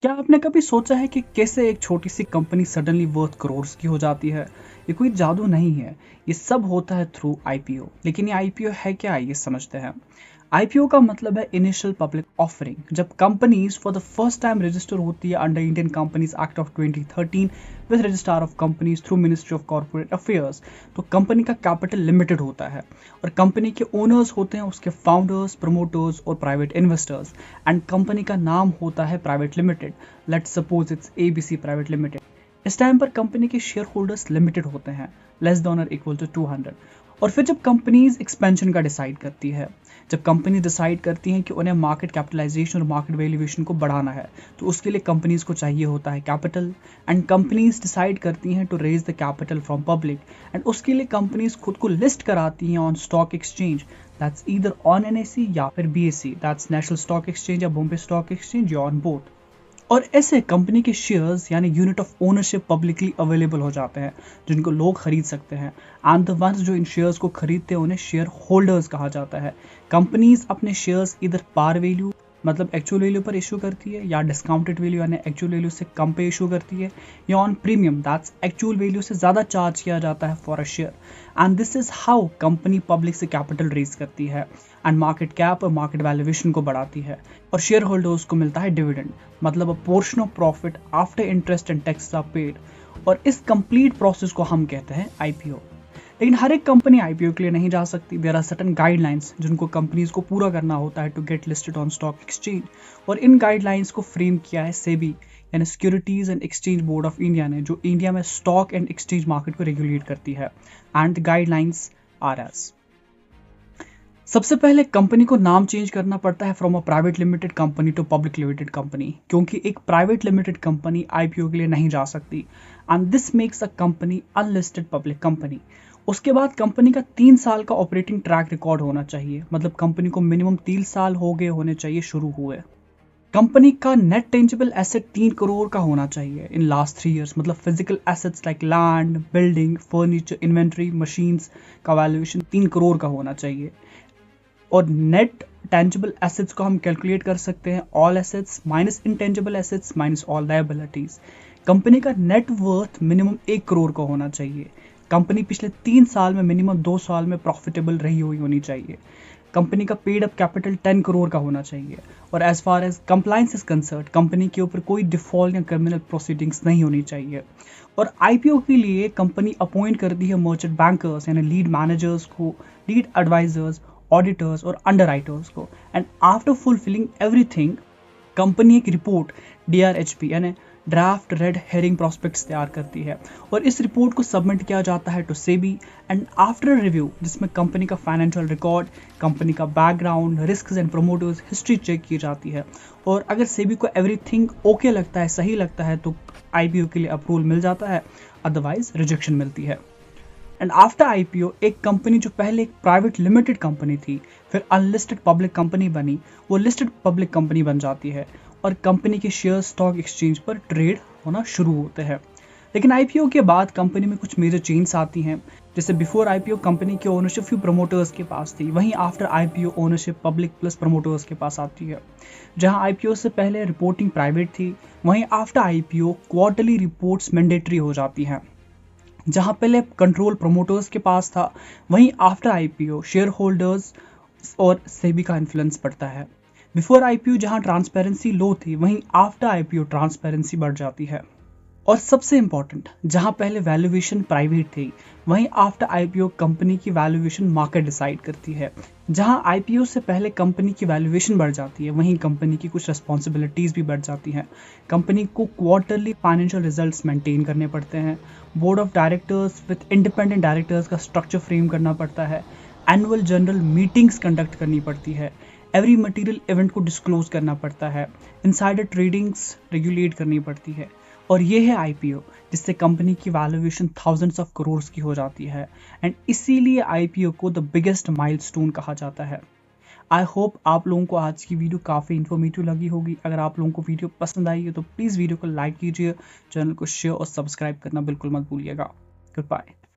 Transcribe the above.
क्या आपने कभी सोचा है कि कैसे एक छोटी सी कंपनी सडनली वर्थ करोड़ की हो जाती है? ये कोई जादू नहीं है। ये सब होता है थ्रू आईपीओ। लेकिन ये आईपीओ है क्या, ये समझते हैं। आईपीओ का मतलब है इनिशियल पब्लिक ऑफरिंग। जब companies for the first time register होती है under Indian companies act of 2013 with registrar of companies through ministry of corporate affairs, तो कंपनी का कैपिटल लिमिटेड होता है और कंपनी के ओनर्स होते हैं उसके फाउंडर्स, प्रमोटर्स और प्राइवेट इन्वेस्टर्स। एंड कंपनी का नाम होता है private limited. Let's suppose it's ABC private limited. इस टाइम पर कंपनी के शेयर होल्डर्स लिमिटेड होते हैं, लेस देन और इक्वल टू 200। और फिर जब कंपनीज एक्सपेंशन का डिसाइड करती है, जब कंपनी डिसाइड करती हैं कि उन्हें मार्केट कैपिटलाइजेशन और मार्केट वैल्यूएशन को बढ़ाना है, तो उसके लिए कंपनीज को चाहिए होता है कैपिटल। एंड कंपनीज डिसाइड करती हैं to raise the capital from public, and उसके लिए कंपनीज खुद को लिस्ट कराती हैं on stock exchange. That's either on NSE या फिर BSE, that's national stock exchange या बॉम्बे स्टॉक एक्सचेंज, या ऑन बोथ। और ऐसे कंपनी के शेयर्स यानी unit of ownership publicly available हो जाते हैं, जिनको लोग खरीद सकते हैं। एंड द वंस जो इन शेयर्स को खरीदते हैं उन्हें शेयर होल्डर्स कहा जाता है। कंपनीज अपने शेयर्स इधर पार वैल्यू मतलब एक्चुअल वैल्यू पर इशू करती है, या डिस्काउंटेड वैल्यू यानी एक्चुअल वैल्यू से कम पे इशू करती है, या on premium that's actual value से ज़्यादा चार्ज किया जाता है for a share. And this is how company public से कैपिटल रेज करती है एंड मार्केट कैप और मार्केट वैल्यूएशन को बढ़ाती है। और शेयर होल्डर्स को मिलता है डिविडेंड, मतलब a portion of profit after interest and tax are paid. और इस कंप्लीट प्रोसेस को हम कहते हैं आईपीओ। लेकिन हर एक कंपनी आईपीओ के लिए नहीं जा सकती। देयर आर सर्टेन गाइडलाइंस जिनको कंपनीज को पूरा करना होता है to get listed on stock exchange. और इन गाइडलाइंस को फ्रेम किया है सेबी यानी securities and exchange board of India ने, जो इंडिया में स्टॉक एंड एक्सचेंज मार्केट को रेगुलेट करती है। And the guidelines are as, सबसे पहले कंपनी को नाम चेंज करना पड़ता है from a private limited company to public limited company, क्योंकि एक प्राइवेट लिमिटेड कंपनी आईपीओ के लिए नहीं जा सकती। And this makes a company unlisted public company. उसके बाद कंपनी का 3 साल का ऑपरेटिंग ट्रैक रिकॉर्ड होना चाहिए, मतलब कंपनी को मिनिमम 3 साल हो गए होने चाहिए शुरू हुए। कंपनी का नेट टेंजिबल एसेट 3 करोड़ का होना चाहिए इन लास्ट 3 ईयर्स, मतलब physical assets like land, building, furniture, inventory, machines का वैल्यूएशन 3 करोड़ का होना चाहिए। और नेट टेंजिबल एसेट्स को हम कैलकुलेट कर सकते हैं all assets minus intangible assets minus all liabilities. Company का नेट वर्थ मिनिमम 1 करोड़ का होना चाहिए। कंपनी पिछले 3 साल में मिनिमम 2 साल में प्रॉफिटेबल रही हुई होनी चाहिए। कंपनी का पेड अप कैपिटल 10 करोड़ का होना चाहिए। और as far as compliance is concern, company के ऊपर कोई डिफॉल्ट या क्रिमिनल प्रोसीडिंग्स नहीं होनी चाहिए। और आईपीओ के लिए कंपनी अपॉइंट करती है मर्चेंट बैंकर्स यानी लीड मैनेजर्स को, लीड एडवाइजर्स, ऑडिटर्स और अंडरराइटर्स को। And after fulfilling everything, company एक रिपोर्ट DRHP यानी ड्राफ्ट रेड हेरिंग प्रॉस्पेक्ट्स तैयार करती है और इस रिपोर्ट को सबमिट किया जाता है to SEBI. And after review, जिसमें कंपनी का फाइनेंशियल रिकॉर्ड, कंपनी का background, risk and promoters history check की जाती है। और अगर सेबी को एवरीथिंग ओके लगता है, सही लगता है, तो आईपीओ के लिए अप्रूवल मिल जाता है, अदरवाइज रिजेक्शन मिलती है। एंड आफ्टर आईपीओ एक कंपनी जो पहले एक प्राइवेट लिमिटेड कंपनी थी, फिर अनलिस्टेड पब्लिक कंपनी बनी, वो लिस्टेड पब्लिक कंपनी बन जाती है और कंपनी के शेयर स्टॉक एक्सचेंज पर ट्रेड होना शुरू होते हैं। लेकिन आईपीओ के बाद कंपनी में कुछ मेजर चेंज आती हैं। जैसे बिफोर आईपीओ कंपनी की ओनरशिप फ्यू प्रमोटर्स के पास थी, वहीं after IPO ownership public plus promoters के पास आती है। जहां आईपीओ से पहले रिपोर्टिंग प्राइवेट थी, वहीं after IPO quarterly reports mandatory हो जाती हैं। जहां पहले कंट्रोल प्रमोटर्स के पास था, वहीं आफ्टर आईपीओ शेयर होल्डर्स और सेबी का इन्फ्लुएंस बढ़ता है। बिफोर आईपीओ जहां ट्रांसपेरेंसी लो थी, वहीं आफ्टर आईपीओ ट्रांसपेरेंसी बढ़ जाती है। और सबसे इंपॉर्टेंट, जहां पहले वैल्यूएशन प्राइवेट थी, वहीं आफ्टर आईपीओ कंपनी की वैल्यूएशन मार्केट डिसाइड करती है। जहां आईपीओ से पहले कंपनी की वैल्यूएशन बढ़ जाती है, वहीं कंपनी की कुछ रिस्पॉन्सिबिलिटीज भी बढ़ जाती हैं। कंपनी को क्वार्टरली फाइनेंशियल रिजल्ट्स मेंटेन करने पड़ते हैं, board of directors with independent directors का स्ट्रक्चर फ्रेम करना पड़ता है, एनुअल जनरल मीटिंग्स कंडक्ट करनी पड़ती है, एवरी मटेरियल इवेंट को डिस्क्लोज करना पड़ता है, इनसाइडर ट्रेडिंग्स रेगुलेट करनी पड़ती है। और ये है आईपीओ, जिससे कंपनी की वैल्यूएशन थाउजेंड्स ऑफ करोड़ की हो जाती है। एंड इसीलिए आईपीओ को द बिगेस्ट माइलस्टोन कहा जाता है। आई होप आप लोगों को आज की वीडियो काफ़ी इन्फॉर्मेटिव लगी होगी। अगर आप लोगों को वीडियो पसंद आई है तो प्लीज़ वीडियो को लाइक कीजिए, चैनल को शेयर और सब्सक्राइब करना बिल्कुल मत भूलिएगा। Good bye.